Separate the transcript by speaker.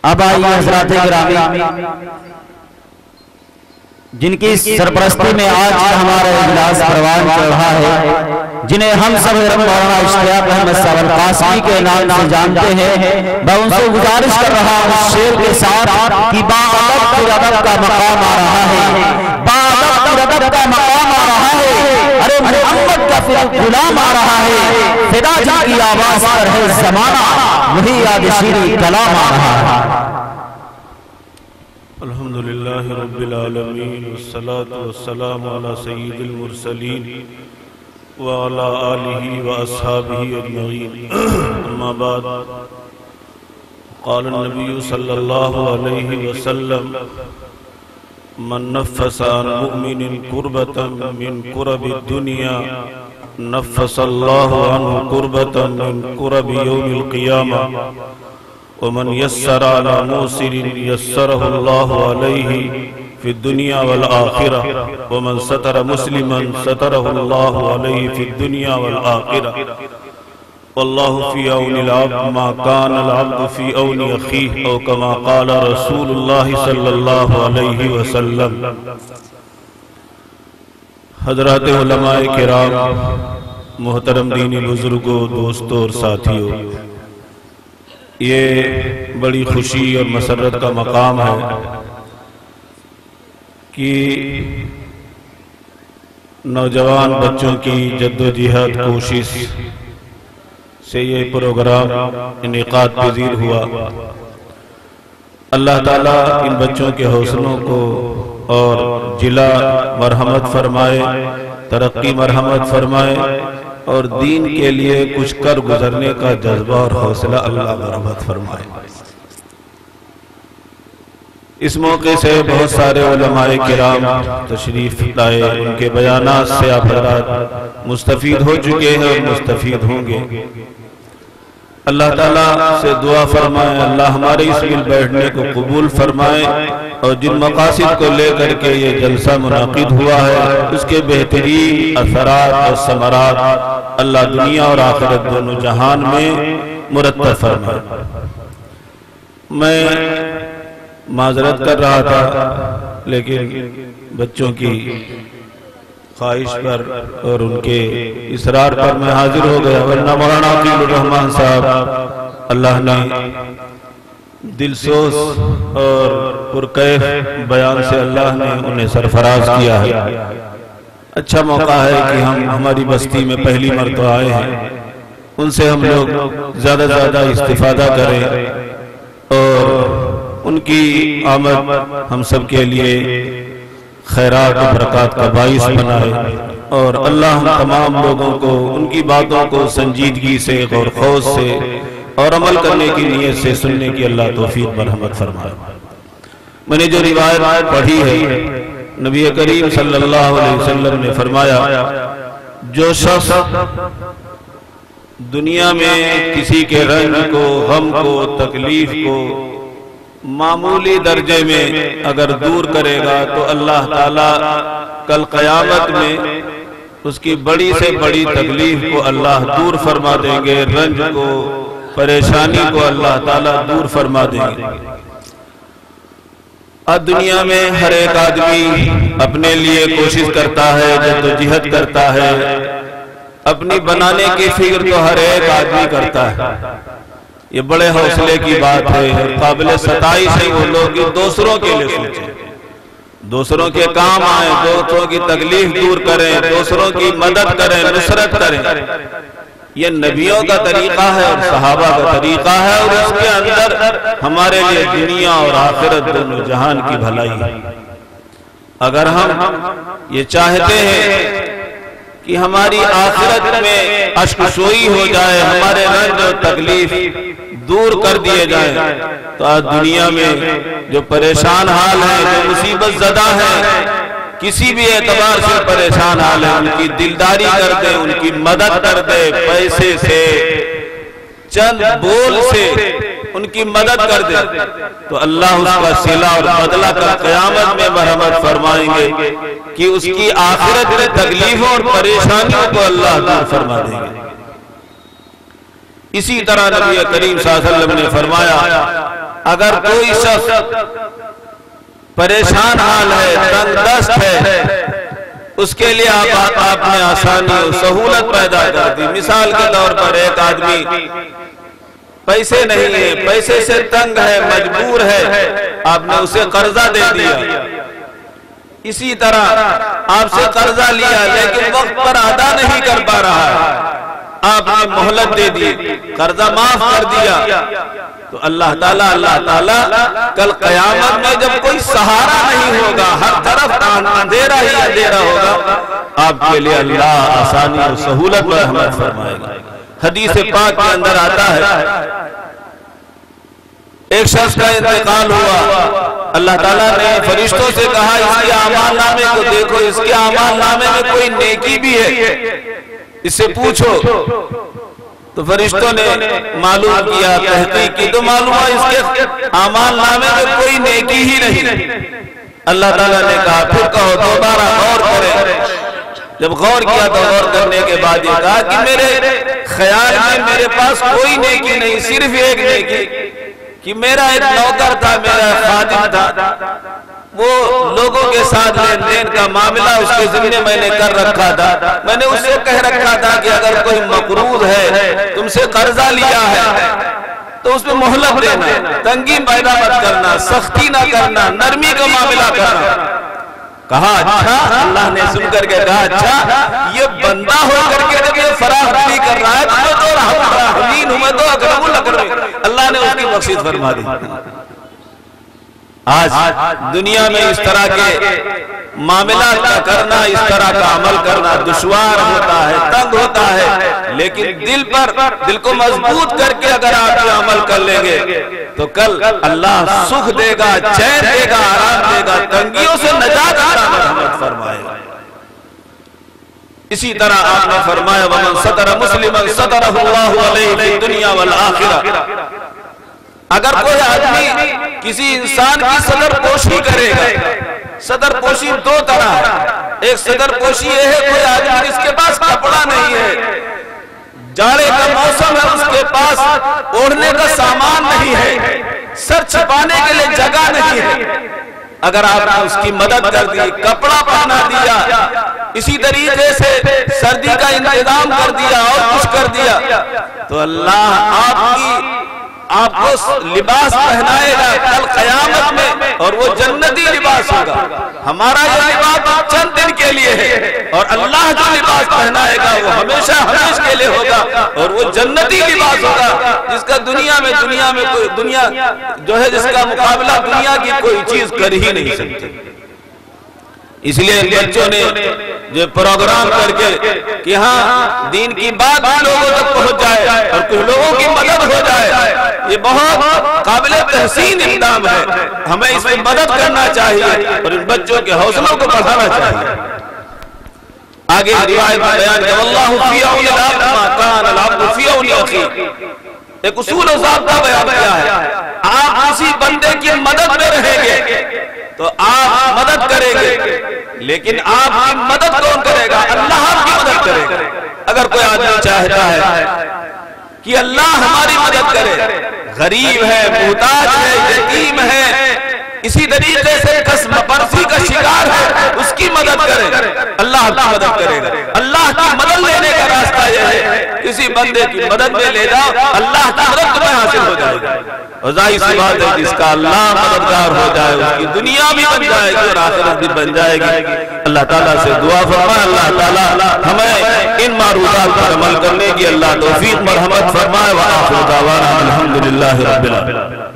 Speaker 1: اب آئیے حضرات گرامی، جن کی سرپرستی میں آج ہمارا اجلاس پروان چڑھا ہے، جنہیں ہم سب مولانا اشتیاق احمد صاحب قاسمی کے نام سے جانتے ہیں، میں ان سے گزارش کر رہا ہوں اس شعر کے ساتھ کہ باادب ادب کا مقام آ رہا ہے، باادب ادب کا مقام آ رہا ہے، ارے محمد کا غلام آ رہا ہے، فدا جی کی آواز پر ہے زمانہ، وہی یاد شیریں کلام آ رہا ہے۔
Speaker 2: الحمدللہ رب العالمین والصلاة والسلام علی سید المرسلین وعلی آلہ واصحابہ اجمعین، اما بعد، قال النبی صلی اللہ علیہ وسلم من نفس عن مؤمن کربتا من کرب الدنیا نفس اللہ عنہ کربتا من کرب یوم القیامہ ومن یسر علی موسر یسرہ اللہ علیہ فی الدنیا والآخرہ ومن ستر مسلما سترہ اللہ علیہ فی الدنیا والآخرہ واللہ فی عون العبد ما کان العبد فی عون اخیہ او کما قال رسول اللہ صلی اللہ علیہ وسلم۔ حضرات علماء کرام، محترم دینی بزرگوں، دوستوں اور ساتھیوں، یہ بڑی خوشی اور مسرت کا مقام ہے کہ نوجوان بچوں کی جد و جہد کوشش سے یہ پروگرام انعقاد پذیر ہوا۔ اللہ تعالیٰ ان بچوں کے حوصلوں کو اور جلا مرحمت فرمائے، ترقی مرحمت فرمائے، اور دین کے لیے کچھ کر گزرنے کا جذبہ اور حوصلہ اللہ مرحمت فرمائے۔ اس موقع سے بہت سارے علماء کرام تشریف لائے، ان کے بیانات سے آپ حضرات مستفید ہو چکے ہیں اور مستفید ہوں گے۔ اللہ تعالیٰ سے دعا فرمائے اللہ ہمارے اس مل بیٹھنے کو قبول فرمائے، اور جن مقاصد کو لے کر کے یہ جلسہ منعقد ہوا ہے اس کے بہترین اثرات اور ثمرات اللہ دنیا اور آخرت دونوں جہان میں مرتب فرمائے۔ میں معذرت کر رہا تھا، لیکن بچوں کی خواہش پر اور ان کے اصرار پر میں حاضر ہو گیا، ورنہ مولانا عقیل الرحمن صاحب اللہ نے دلسوز اور پرکیف بیان سے اللہ نے انہیں سرفراز کیا ہے۔ اچھا موقع ہے کہ ہم ہماری بستی میں پہلی مرتبہ آئے ہیں، ان سے ہم لوگ زیادہ زیادہ استفادہ کریں اور ان کی آمد ہم سب کے لیے خیرات و برکات کا باعث بنائے، اور اللہ ہم تمام لوگوں کو ان کی باتوں کو سنجیدگی سے، غور و خوض سے اور عمل کرنے کی نیت سے سننے کی اللہ توفیق مرحمت فرمائے۔ میں نے جو روایت پڑھی ہے، نبی کریم صلی اللہ علیہ وسلم نے فرمایا، جو شخص دنیا میں کسی کے رنج کو، غم کو، تکلیف کو معمولی درجے میں اگر دور کرے گا تو اللہ تعالیٰ کل قیامت میں اس کی بڑی سے بڑی تکلیف کو اللہ دور فرما دیں گے، رنج کو، پریشانی کو اللہ تعالیٰ دور فرما دیں گے۔ آج دنیا میں ہر ایک آدمی اپنے لیے کوشش کرتا ہے، جد و جہد کرتا ہے، اپنی بنانے کی فکر تو ہر ایک آدمی کرتا ہے۔ یہ بڑے حوصلے کی بات ہے، قابل ستائش ہے وہ لوگ دوسروں کے لیے سوچیں، دوسروں کے کام آئیں، دوسروں کی تکلیف دور کریں، دوسروں کی مدد کریں، نصرت کریں۔ یہ نبیوں کا طریقہ ہے اور صحابہ کا طریقہ ہے، اور اس کے اندر ہمارے لیے دنیا اور آخرت دونوں جہان کی بھلائی ہے۔ اگر ہم یہ چاہتے ہیں کہ ہماری آخرت میں اشک سوئی ہو جائے، ہمارے رنج اور تکلیف دور کر دیے جائیں، تو آج دنیا میں جو پریشان حال ہیں، جو مصیبت زدہ ہیں، کسی بھی اعتبار سے پریشان حال ہیں، ان کی دلداری کر دیں، ان کی مدد کر دیں، پیسے سے، چند بول سے ان کی مدد کر دیں، تو اللہ اس کا صلہ اور بدلہ کر قیامت میں مرحمت فرمائیں گے کہ اس کی آخرت میں تکلیفوں اور پریشانیوں کو اللہ دور فرما دیں گے۔ اسی طرح نبی کریم صلی اللہ علیہ وسلم نے فرمایا اگر کوئی شخص پریشان حال ہے، تنگ دست ہے، اس کے لیے آپ نے آسانی و سہولت پیدا کر دی۔ مثال کے طور پر ایک آدمی پیسے نہیں ہے، پیسے سے تنگ ہے، مجبور ہے، آپ نے اسے قرضہ دے دیا۔ اسی طرح آپ سے قرضہ لیا لیکن وقت پر ادا نہیں کر پا رہا ہے، آپ نے مہلت دے دی، قرضہ معاف کر دیا، تو اللہ تعالیٰ کل قیامت میں جب کوئی سہارا نہیں ہوگا، ہر طرف اندھیرا ہی اندھیرا ہوگا، آپ کے لیے اللہ آسانی و سہولت و رحمت فرمائے گا۔ حدیث پاک کے اندر آتا ہے ایک شخص کا انتقال ہوا، اللہ تعالیٰ نے فرشتوں سے کہا اس کے اعمال نامے کو دیکھو، اس کے اعمال نامے میں کوئی نیکی بھی ہے، اس سے پوچھو۔ تو فرشتوں نے معلوم کیا، تحقیق کی، تو معلوم ہوا اس کے اعمال نامے میں کوئی نیکی ہی نہیں۔ اللہ تعالیٰ نے کہا پھر کہو دوبارہ غور کرے۔ جب غور کیا تو غور کرنے کے بعد یہ کہا کہ میرے خیال میں میرے پاس کوئی نیکی نہیں، صرف ایک نیکی کہ میرا ایک نوکر تھا، میرا خادم تھا، وہ لوگوں کے ساتھ لین دین کا معاملہ اس کے ذمہ میں نے کر رکھا تھا۔ میں نے اس سے کہہ رکھا تھا کہ اگر کوئی مقروض ہے، تم سے قرضہ لیا ہے تو اس میں مہلت دینا، تنگی پیدا مت کرنا، سختی نہ کرنا، نرمی کا معاملہ کرنا۔ کہا اچھا، اللہ نے سن کر کے کہا اچھا، یہ بندہ ہو کر کے جب یہ فراخ دلی کر رہا ہے تو میں تو رحمین ہوں، میں تو اکرم الاکرمین، اللہ نے اس کی بخشش فرما دی۔ آج دنیا میں اس طرح کے معاملات کا کرنا، اس طرح کا عمل کرنا دشوار ہوتا ہے، تنگ ہوتا ہے، لیکن دل کو مضبوط کر کے اگر آپ یہ عمل کر لیں گے تو کل اللہ سکھ دے گا، چین دے گا، آرام دے گا، تنگیوں سے نجات عطا رحمت فرمائے گا۔ اسی طرح آپ نے فرمایا وَمَنْ سَتَرَ مُسْلِمًا سَتَرَهُ اللَّهُ عَلَيْهِ فِي الدُّنْيَا وَالْآخِرَةِ۔ اگر کوئی آدمی کسی انسان کی صدر پوشی کرے گا، صدر پوشی دو طرح ہے، ایک صدر پوشی یہ ہے کوئی آدمی جس کے پاس کپڑا نہیں ہے، جاڑے کا موسم ہے، اس کے پاس اوڑھنے کا سامان نہیں ہے، سر چھپانے کے لیے جگہ نہیں ہے، اگر آپ نے اس کی مدد کر دی، کپڑا پہنا دیا، اسی طریقے سے سردی کا انتظام کر دیا اور کچھ کر دیا، تو اللہ آپ کو لباس پہنائے گا کل قیامت میں، اور وہ جنتی لباس ہوگا۔ ہمارا یہ لباس چند دن کے لیے ہے، اور اللہ جو لباس پہنائے گا وہ ہمیشہ ہمیشہ کے لیے ہوگا، اور وہ جنتی لباس ہوگا جس کا دنیا میں کوئی دنیا جو ہے جس کا مقابلہ دنیا کی کوئی چیز کر ہی نہیں سکتی۔ اس لیے ان بچوں نے جو پروگرام کر کے کہ ہاں دین کی بات لوگوں تک پہنچ جائے اور کچھ لوگوں کی مدد ہو جائے، یہ بہت قابل تحسین اقدام ہے، ہمیں اس میں مدد کرنا چاہیے اور ان بچوں کے حوصلوں کو بڑھانا چاہیے۔ آگے روایت میں بیان کہ واللہ فی عون العبد ما کان العبد فی عون اخیہ، ایک اصول و ضابطہ بیان کیا ہے، آپ کسی بندے کی مدد میں رہیں گے تو آپ مدد کریں گے، لیکن آپ کی مدد کون کرے گا؟ اللہ آپ کی مدد کرے گا۔ اگر کوئی آدمی چاہتا ہے کہ اللہ ہماری مدد کرے، غریب ہے، محتاج ہے، یتیم ہے، اسی طریقے سے قسم پرسی کا شکار ہے، اس کی مدد کرے، اللہ کی مدد کرے گا۔ اللہ کی مدد لینے کا راستہ یہ ہے کسی بندے کی مدد میں لے جاؤ، اللہ کی مدد تمہیں حاصل ہو جائے گا۔ اور ظاہر سی بات ہے جس کا اللہ مددگار ہو جائے اس کی دنیا بھی بن جائے گی اور آخرت بھی بن جائے گی۔ اللہ تعالیٰ سے دعا فرمائے اللہ تعالیٰ ہمیں ان معروضات پر عمل کرنے کی اللہ توفیق مرحمت فرمائے۔ وآخر دعوانا الحمدللہ رب العالمین۔